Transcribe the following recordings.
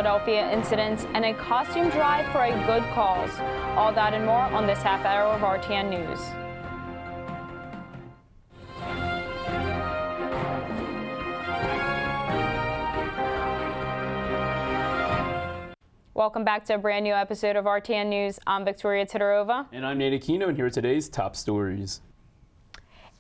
Philadelphia incidents, and a costume drive for a good cause. All that and more on this half hour of RTN News. Welcome back to a brand new episode of RTN News. I'm Victoria Todorova. And I'm Nate Aquino, and here are today's top stories.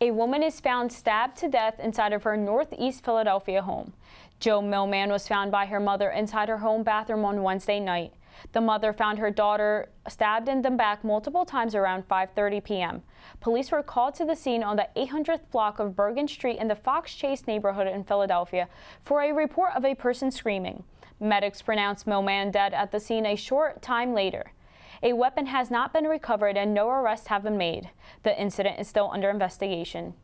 A woman is found stabbed to death inside of her Northeast Philadelphia home. Joe Millman was found by her mother inside her home bathroom on Wednesday night. The mother found her daughter stabbed in the back multiple times around 5:30 p.m. Police were called to the scene on the 800th block of Bergen Street in the Fox Chase neighborhood in Philadelphia for a report of a person screaming. Medics pronounced Millman dead at the scene a short time later. A weapon has not been recovered and no arrests have been made. The incident is still under investigation.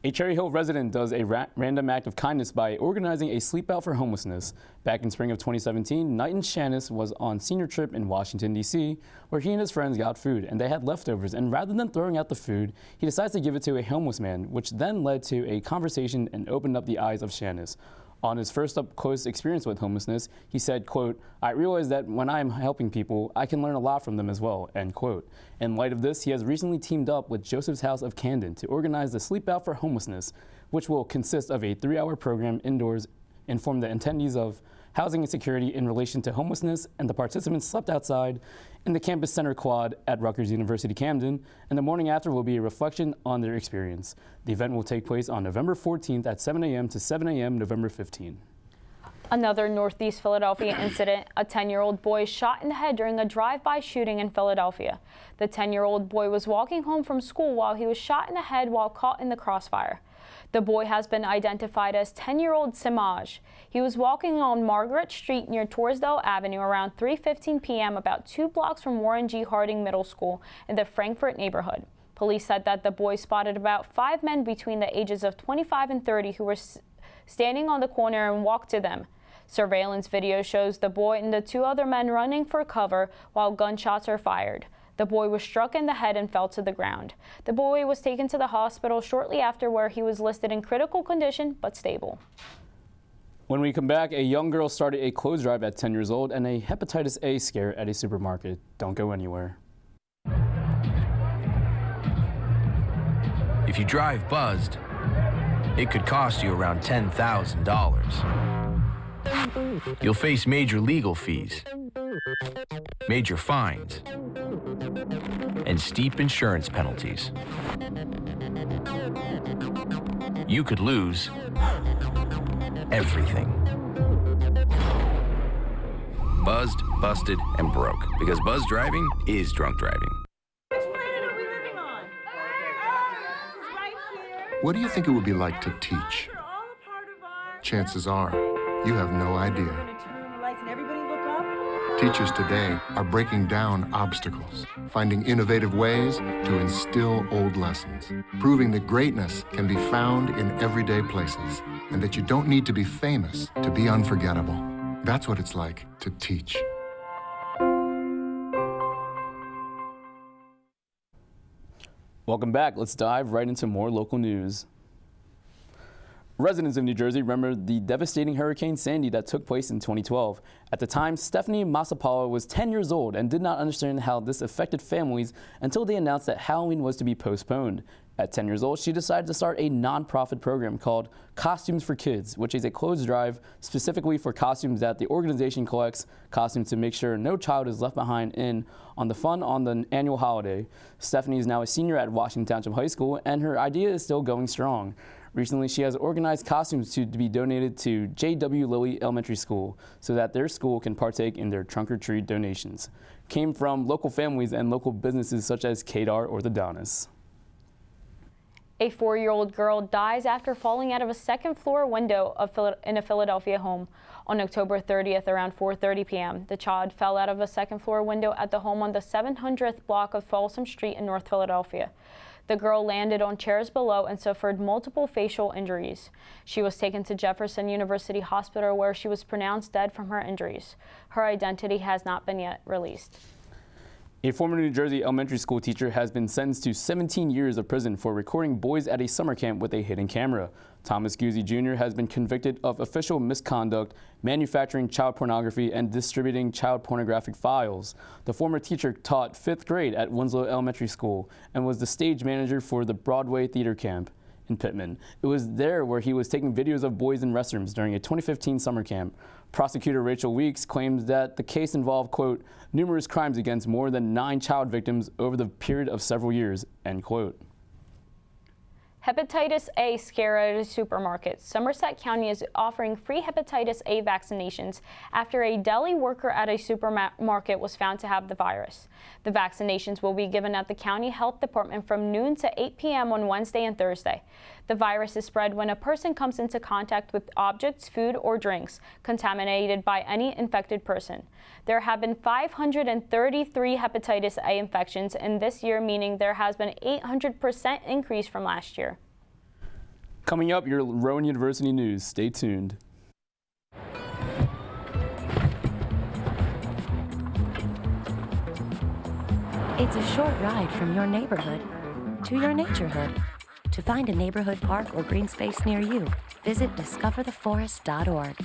A Cherry Hill resident does a random act of kindness by organizing a sleep out for homelessness. Back in spring of 2017, Knighton Shannis was on senior trip in Washington, D.C., where he and his friends got food, and they had leftovers, and rather than throwing out the food, he decides to give it to a homeless man, which then led to a conversation and opened up the eyes of Shannis. On his first up-close experience with homelessness, he said, quote, "I realize that when I'm helping people, I can learn a lot from them as well," end quote. In light of this, he has recently teamed up with Joseph's House of Camden to organize the Sleep Out for Homelessness, which will consist of a 3-hour program indoors, inform the attendees of housing and security in relation to homelessness, and the participants slept outside in the campus center quad at Rutgers University Camden, and the morning after will be a reflection on their experience. The event will take place on November 14th at 7 a.m. to 7 a.m. November 15th. Another Northeast Philadelphia incident, a 10-year-old boy shot in the head during a drive-by shooting in Philadelphia. The 10-year-old boy was walking home from school while he was shot in the head while caught in the crossfire. The boy has been identified as 10-year-old Simaj. He was walking on Margaret Street near Torresdale Avenue around 3:15 p.m. about 2 blocks from Warren G. Harding Middle School in the Frankfort neighborhood. Police said that the boy spotted about 5 men between the ages of 25 and 30 who were standing on the corner and walked to them. Surveillance video shows the boy and the 2 other men running for cover while gunshots are fired. The boy was struck in the head and fell to the ground. The boy was taken to the hospital shortly after, where he was listed in critical condition but stable. When we come back, a young girl started a clothes drive at 10 years old and a hepatitis A scare at a supermarket. Don't go anywhere. If you drive buzzed, it could cost you around $10,000. You'll face major legal fees, major fines, and steep insurance penalties. You could lose everything. Buzzed, busted, and broke. Because buzz driving is drunk driving. Which planet are we living on? Right here. What do you think it would be like to teach? They're all a part of our... Chances are, you have no idea. We're gonna turn on the lights and everybody look up. Teachers today are breaking down obstacles, finding innovative ways to instill old lessons, proving that greatness can be found in everyday places, and that you don't need to be famous to be unforgettable. That's what it's like to teach. Welcome back. Let's dive right into more local news. Residents of New Jersey remember the devastating Hurricane Sandy that took place in 2012. At the time, Stephanie Masapala was 10 years old and did not understand how this affected families until they announced that Halloween was to be postponed. At 10 years old, she decided to start a nonprofit program called Costumes for Kids, which is a clothes drive specifically for costumes that the organization collects costumes to make sure no child is left behind on the fun on the annual holiday. Stephanie is now a senior at Washington Township High School, and her idea is still going strong. Recently, she has organized costumes to be donated to J.W. Lilly Elementary School so that their school can partake in their trunk or treat donations. Came from local families and local businesses such as Kadar Orthodontists. A 4-year-old girl dies after falling out of a second-floor window in a Philadelphia home. On October 30th, around 4:30 p.m., the child fell out of a second-floor window at the home on the 700th block of Folsom Street in North Philadelphia. The girl landed on chairs below and suffered multiple facial injuries. She was taken to Jefferson University Hospital, where she was pronounced dead from her injuries. Her identity has not been yet released. A former New Jersey elementary school teacher has been sentenced to 17 years of prison for recording boys at a summer camp with a hidden camera. Thomas Guzzi Jr. has been convicted of official misconduct, manufacturing child pornography, and distributing child pornographic files. The former teacher taught 5th grade at Winslow Elementary School and was the stage manager for the Broadway Theater Camp in Pittman. It was there where he was taking videos of boys in restrooms during a 2015 summer camp. Prosecutor Rachel Weeks claims that the case involved, quote, numerous crimes against more than 9 child victims over the period of several years, end quote. Hepatitis A scare at a supermarket. Somerset County is offering free hepatitis A vaccinations after a deli worker at a supermarket was found to have the virus. The vaccinations will be given at the County Health Department from noon to 8 p.m. on Wednesday and Thursday. The virus is spread when a person comes into contact with objects, food, or drinks contaminated by any infected person. There have been 533 hepatitis A infections in this year, meaning there has been an 800% increase from last year. Coming up, your Rowan University news. Stay tuned. It's a short ride from your neighborhood to your naturehood. To find a neighborhood park or green space near you, visit discovertheforest.org.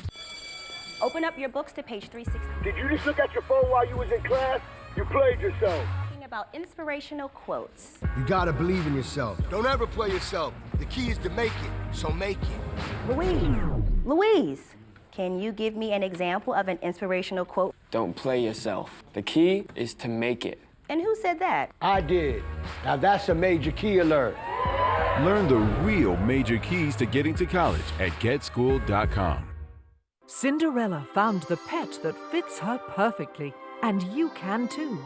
Open up your books to page 360. Did you just look at your phone while you was in class? You played yourself. Talking about inspirational quotes. You gotta believe in yourself. Don't ever play yourself. The key is to make it, so make it. Louise, can you give me an example of an inspirational quote? Don't play yourself. The key is to make it. And who said that? I did. Now that's a major key alert. Learn the real major keys to getting to college at getschool.com. Cinderella found the pet that fits her perfectly, and you can too.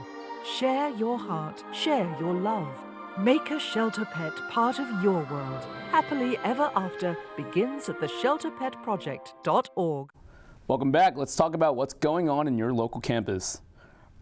Share your heart, share your love. Make a shelter pet part of your world. Happily Ever After begins at theshelterpetproject.org. Welcome back. Let's talk about what's going on in your local campus.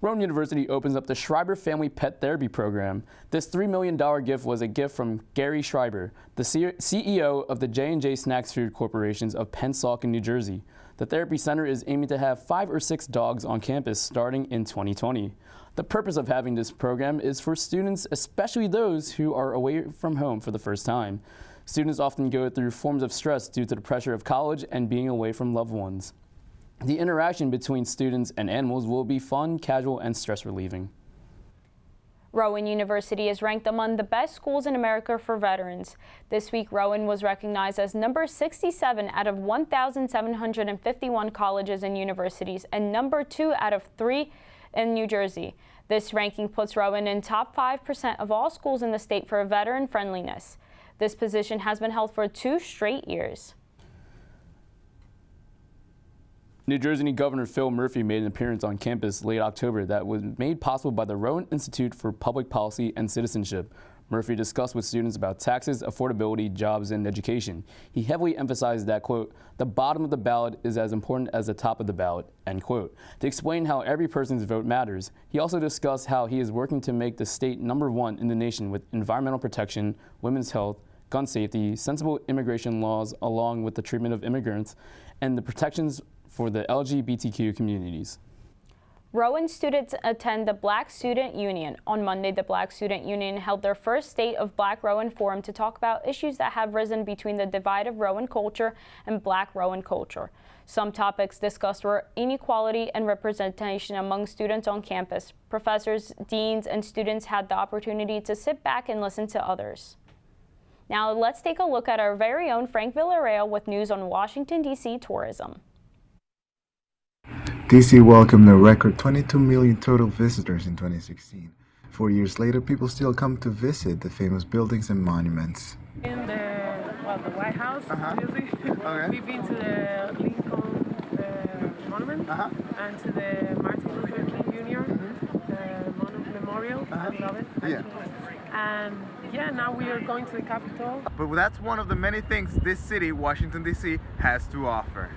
Rowan University opens up the Schreiber Family Pet Therapy Program. This $3 million gift was a gift from Gary Schreiber, the CEO of the J&J Snacks Food Corporations of Pennsauken, New Jersey. The therapy center is aiming to have 5 or 6 dogs on campus starting in 2020. The purpose of having this program is for students, especially those who are away from home for the first time. Students often go through forms of stress due to the pressure of college and being away from loved ones. The interaction between students and animals will be fun, casual, and stress relieving. Rowan University is ranked among the best schools in America for veterans. This week, Rowan was recognized as number 67 out of 1,751 colleges and universities and number 2 out of 3 in New Jersey. This ranking puts Rowan in top 5% of all schools in the state for veteran friendliness. This position has been held for 2 straight years. New Jersey Governor Phil Murphy made an appearance on campus late October that was made possible by the Rowan Institute for Public Policy and Citizenship. Murphy discussed with students about taxes, affordability, jobs, and education. He heavily emphasized that, quote, the bottom of the ballot is as important as the top of the ballot, end quote, to explain how every person's vote matters. He also discussed how he is working to make the state #1 in the nation with environmental protection, women's health, gun safety, sensible immigration laws, along with the treatment of immigrants, and the protections for the LGBTQ communities. Rowan students attend the Black Student Union. On Monday, the Black Student Union held their first State of Black Rowan Forum to talk about issues that have risen between the divide of Rowan culture and Black Rowan culture. Some topics discussed were inequality and representation among students on campus. Professors, deans, and students had the opportunity to sit back and listen to others. Now let's take a look at our very own Frank Villarreal with news on Washington, D.C. tourism. DC welcomed a record 22 million total visitors in 2016. 4 years later, people still come to visit the famous buildings and monuments. In the White House, obviously. Okay. We've been to the Lincoln Monument and to the Martin Luther King Jr. Memorial. I love it. Yeah. And now we are going to the Capitol. But that's one of the many things this city, Washington, D.C., has to offer.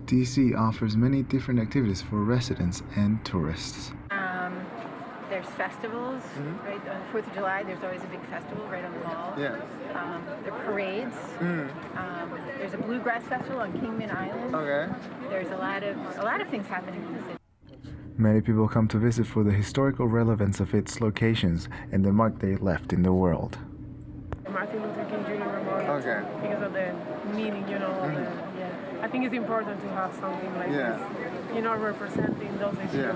DC offers many different activities for residents and tourists. There's festivals, right? On the 4th of July, there's always a big festival right on the mall. Yeah. There are parades. There's a bluegrass festival on Kingman Island. Okay. There's a lot of things happening in the city. Many people come to visit for the historical relevance of its locations and the mark they left in the world. Martin Luther King Jr. Memorial. Okay. Because of the meaning, I think it's important to have something like this, representing those issues.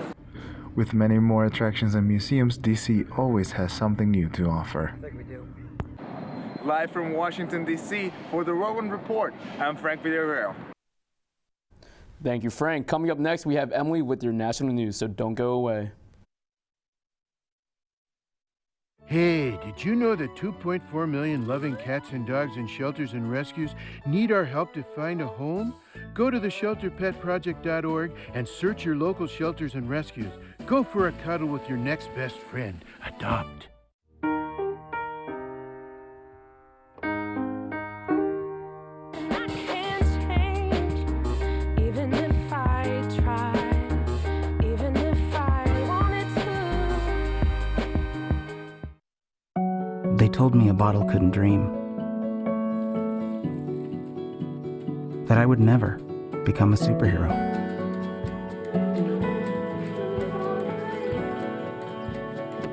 With many more attractions and museums, DC always has something new to offer. Live from Washington, D.C. for the Rowan Report, I'm Frank Villarreal. Thank you, Frank. Coming up next, we have Emily with your national news, so don't go away. Hey, did you know that 2.4 million loving cats and dogs in shelters and rescues need our help to find a home? Go to theshelterpetproject.org and search your local shelters and rescues. Go for a cuddle with your next best friend. Adopt. They told me a bottle couldn't dream. That I would never become a superhero.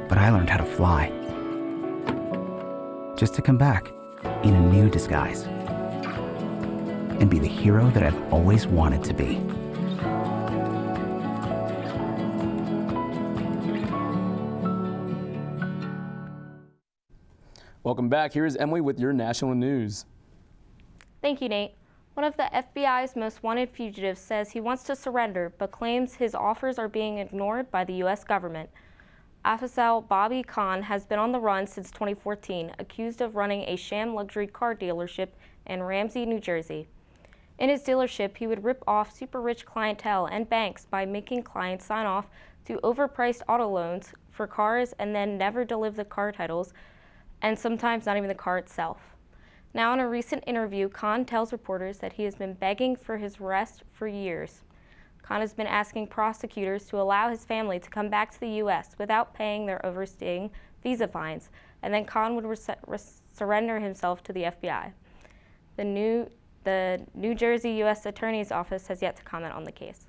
But I learned how to fly. Just to come back in a new disguise. And be the hero that I've always wanted to be. Welcome back. Here is Emily with your national news. Thank you, Nate. One of the FBI's most wanted fugitives says he wants to surrender, but claims his offers are being ignored by the U.S. government. Afzal Bobby Khan has been on the run since 2014, accused of running a sham luxury car dealership in Ramsey, New Jersey. In his dealership, he would rip off super-rich clientele and banks by making clients sign off to overpriced auto loans for cars and then never deliver the car titles, and sometimes not even the car itself. Now, in a recent interview, Khan tells reporters that he has been begging for his arrest for years. Khan has been asking prosecutors to allow his family to come back to the U.S. without paying their overstaying visa fines, and then Khan would surrender himself to the FBI. The New Jersey U.S. Attorney's Office has yet to comment on the case.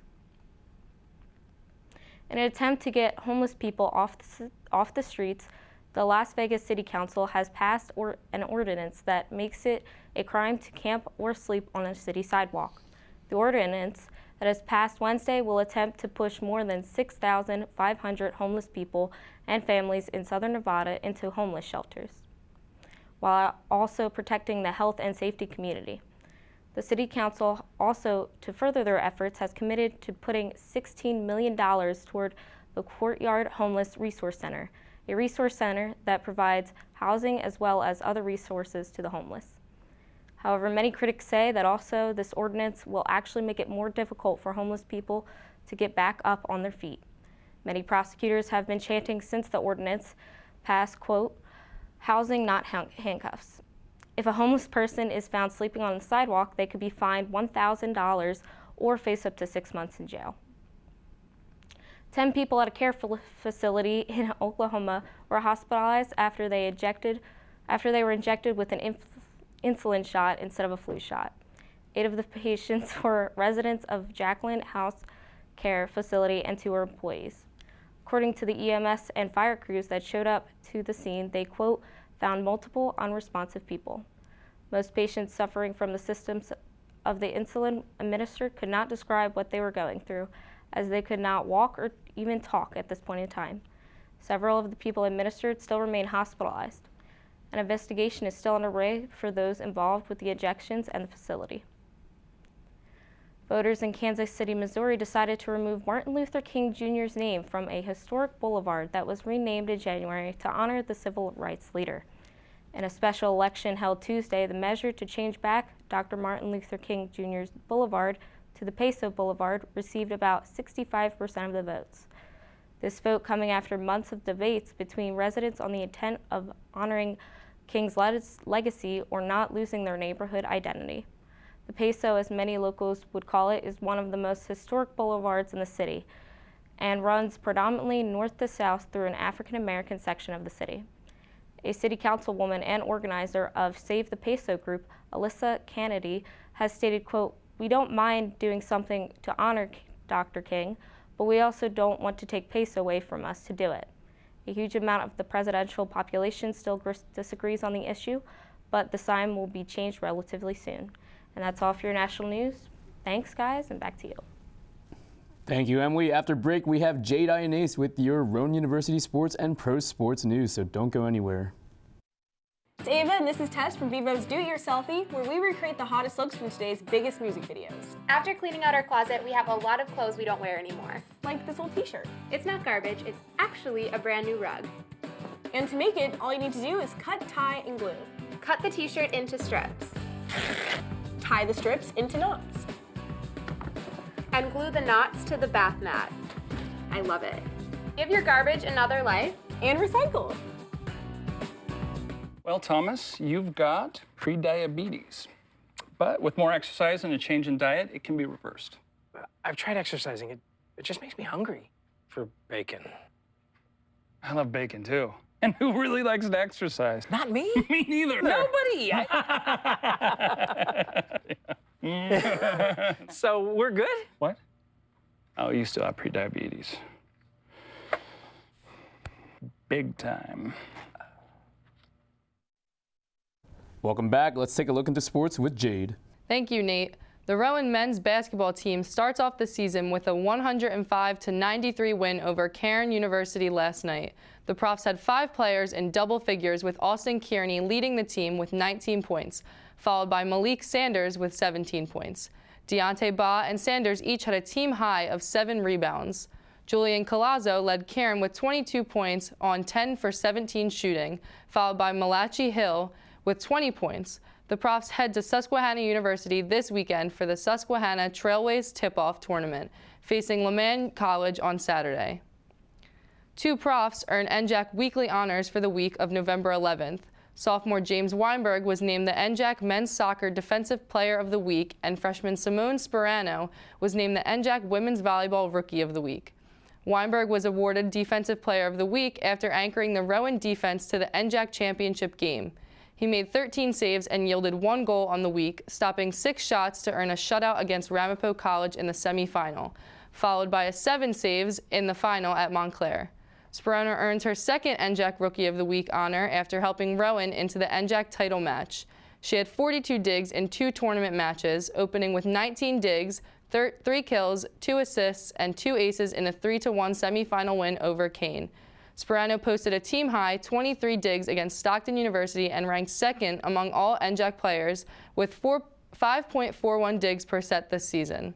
In an attempt to get homeless people off the streets, the Las Vegas City Council has passed an ordinance that makes it a crime to camp or sleep on a city sidewalk. The ordinance that has passed Wednesday will attempt to push more than 6,500 homeless people and families in southern Nevada into homeless shelters, while also protecting the health and safety community. The City Council also, to further their efforts, has committed to putting $16 million toward the Courtyard Homeless Resource Center, a resource center that provides housing as well as other resources to the homeless. However, many critics say that also this ordinance will actually make it more difficult for homeless people to get back up on their feet. Many prosecutors have been chanting since the ordinance passed, quote, housing, not handcuffs. If a homeless person is found sleeping on the sidewalk, they could be fined $1,000 or face up to 6 months in jail. 10 people at a care facility in Oklahoma were hospitalized after they were injected with an insulin shot instead of a flu shot. 8 of the patients were residents of Jacqueline House Care Facility and 2 were employees. According to the EMS and fire crews that showed up to the scene, they, quote, found multiple unresponsive people. Most patients suffering from the symptoms of the insulin administered could not describe what they were going through, as they could not walk or even talk at this point in time. Several of the people administered still remain hospitalized. An investigation is still underway for those involved with the injections and the facility. Voters in Kansas City, Missouri decided to remove Martin Luther King Jr.'s name from a historic boulevard that was renamed in January to honor the civil rights leader. In a special election held Tuesday, the measure to change back Dr. Martin Luther King Jr.'s boulevard to the Peso Boulevard received about 65% of the votes. This vote coming after months of debates between residents on the intent of honoring King's legacy or not losing their neighborhood identity. The Peso, as many locals would call it, is one of the most historic boulevards in the city and runs predominantly north to south through an African American section of the city. A city councilwoman and organizer of Save the Peso group, Alyssa Kennedy, has stated, quote, we don't mind doing something to honor Dr. King, but we also don't want to take pace away from us to do it. A huge amount of the presidential population still disagrees on the issue, but the sign will be changed relatively soon. And that's all for your national news. Thanks, guys, and back to you. Thank you, Emily. After break, we have Jade Ionace with your Rowan University sports and pro sports news, so don't go anywhere. It's Ava, and this is Tess from Vivo's Do It Yourselfie, where we recreate the hottest looks from today's biggest music videos. After cleaning out our closet, we have a lot of clothes we don't wear anymore. Like this old t-shirt. It's not garbage, it's actually a brand new rug. And to make it, all you need to do is cut, tie, and glue. Cut the t-shirt into strips. Tie the strips into knots. And glue the knots to the bath mat. I love it. Give your garbage another life. And recycle. Well, Thomas, you've got pre-diabetes. But with more exercise and a change in diet, it can be reversed. I've tried exercising. It just makes me hungry for bacon. I love bacon, too. And who really likes to exercise? Not me. Me neither. Nobody. So we're good? What? Oh, you still have pre-diabetes. Big time. Welcome back. Let's take a look into sports with Jade. Thank you, Nate. The Rowan men's basketball team starts off the season with a 105-93 win over Cairn University last night. The Profs had 5 players in double figures, with Austin Kearney leading the team with 19 points, followed by Malik Sanders with 17 points. Deontay Ba and Sanders each had a team high of 7 rebounds. Julian Colazzo led Cairn with 22 points on 10 for 17 shooting, followed by Malachi Hill with 20 points. The Profs head to Susquehanna University this weekend for the Susquehanna Trailways Tip-Off Tournament, facing Lehman College on Saturday. 2 Profs earned NJAC weekly honors for the week of November 11th. Sophomore James Weinberg was named the NJAC Men's Soccer Defensive Player of the Week, and freshman Simone Sperano was named the NJAC Women's Volleyball Rookie of the Week. Weinberg was awarded Defensive Player of the Week after anchoring the Rowan defense to the NJAC championship game. He made 13 saves and yielded 1 goal on the week, stopping 6 shots to earn a shutout against Ramapo College in the semifinal, followed by 7 saves in the final at Montclair. Sperano earned her second NJAC Rookie of the Week honor after helping Rowan into the NJAC title match. She had 42 digs in 2 tournament matches, opening with 19 digs, 3 kills, 2 assists, and 2 aces in a 3-1 semifinal win over Kane. Sperano posted a team-high 23 digs against Stockton University and ranked second among all NJAC players with 5.41 digs per set this season.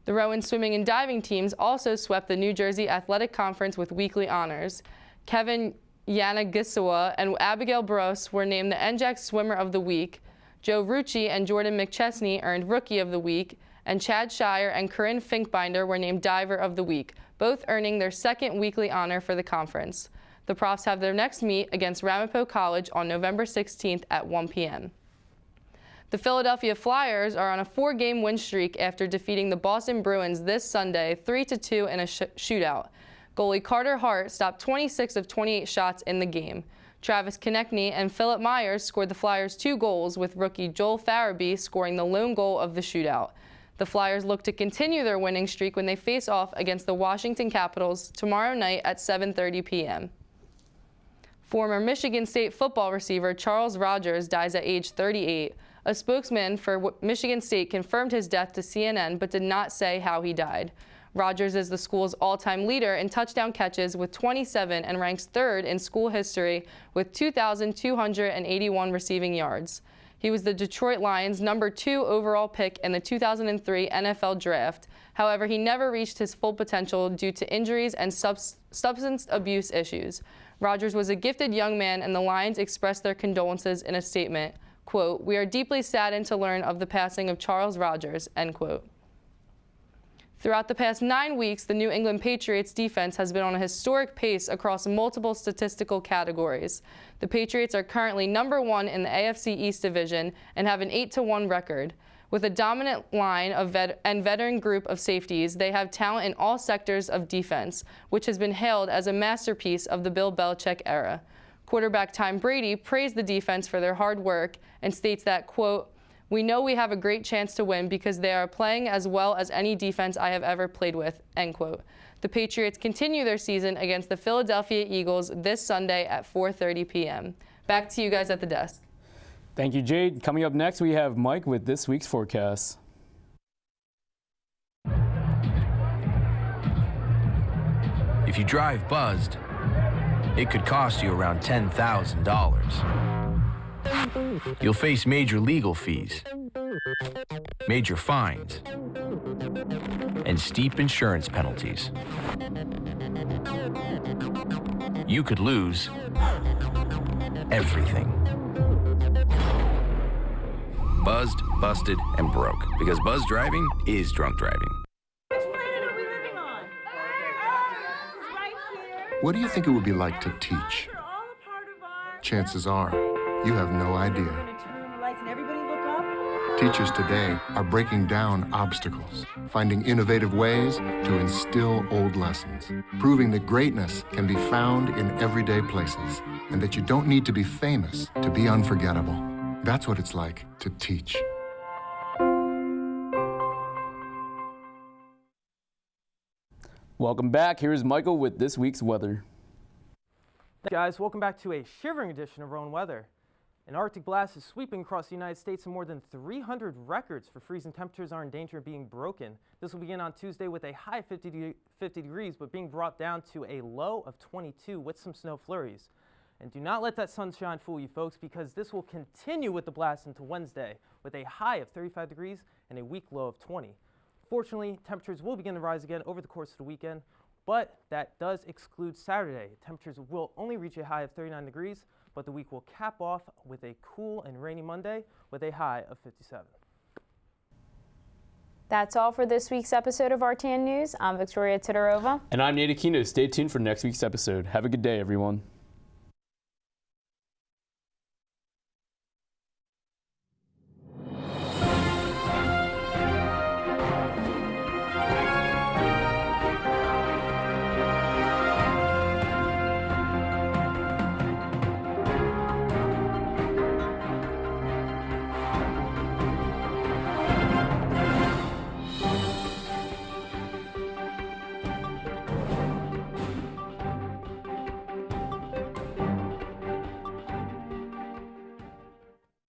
The Rowan swimming and diving teams also swept the New Jersey Athletic Conference with weekly honors. Kevin Yanagisawa and Abigail Bros were named the NJAC Swimmer of the Week. Joe Rucci and Jordan McChesney earned Rookie of the Week, and Chad Shire and Corinne Finkbinder were named Diver of the Week, both earning their second weekly honor for the conference. The Profs have their next meet against Ramapo College on November 16th at 1 p.m. The Philadelphia Flyers are on a 4-game win streak after defeating the Boston Bruins this Sunday 3-2 in a shootout. Goalie Carter Hart stopped 26 of 28 shots in the game. Travis Konechny and Philip Myers scored the Flyers 2 goals, with rookie Joel Farabee scoring the lone goal of the shootout. The Flyers look to continue their winning streak when they face off against the Washington Capitals tomorrow night at 7:30 p.m. Former Michigan State football receiver Charles Rogers dies at age 38. A spokesman for Michigan State confirmed his death to CNN but did not say how he died. Rogers is the school's all-time leader in touchdown catches with 27 and ranks 3rd in school history with 2,281 receiving yards. He was the Detroit Lions' number 2 overall pick in the 2003 NFL Draft. However, he never reached his full potential due to injuries and substance abuse issues. Rogers was a gifted young man, and the Lions expressed their condolences in a statement. Quote, "We are deeply saddened to learn of the passing of Charles Rogers," end quote. Throughout the past 9 weeks, the New England Patriots defense has been on a historic pace across multiple statistical categories. The Patriots are currently number 1 in the AFC East Division and have an 8-1 record. With a dominant line of veteran group of safeties, they have talent in all sectors of defense, which has been hailed as a masterpiece of the Bill Belichick era. Quarterback Tom Brady praised the defense for their hard work and states that, quote, We know we have a great chance to win because they are playing as well as any defense I have ever played with, end quote. The Patriots continue their season against the Philadelphia Eagles this Sunday at 4:30 p.m. Back to you guys at the desk. Thank you, Jade. Coming up next, we have Mike with this week's forecast. If you drive buzzed, it could cost you around $10,000. You'll face major legal fees, major fines, and steep insurance penalties. You could lose everything. Buzzed, busted, and broke. Because buzz driving is drunk driving. What do you think it would be like to teach? Chances are, you have no idea. Teachers today are breaking down obstacles, finding innovative ways to instill old lessons, proving that greatness can be found in everyday places, and that you don't need to be famous to be unforgettable. That's what it's like to teach. Welcome back. Here's Michael with this week's weather. Hey guys, welcome back to a shivering edition of Rowan Weather. An Arctic blast is sweeping across the United States, and more than 300 records for freezing temperatures are in danger of being broken. This will begin on Tuesday with a high of 50 degrees, but being brought down to a low of 22 with some snow flurries. And do not let that sunshine fool you folks, because this will continue with the blast until Wednesday with a high of 35 degrees and a week low of 20. Fortunately, temperatures will begin to rise again over the course of the weekend, but that does exclude Saturday. Temperatures will only reach a high of 39 degrees, but the week will cap off with a cool and rainy Monday with a high of 57. That's all for this week's episode of RTN News. I'm Victoria Todorova. And I'm Nate Aquino. Stay tuned for next week's episode. Have a good day, everyone.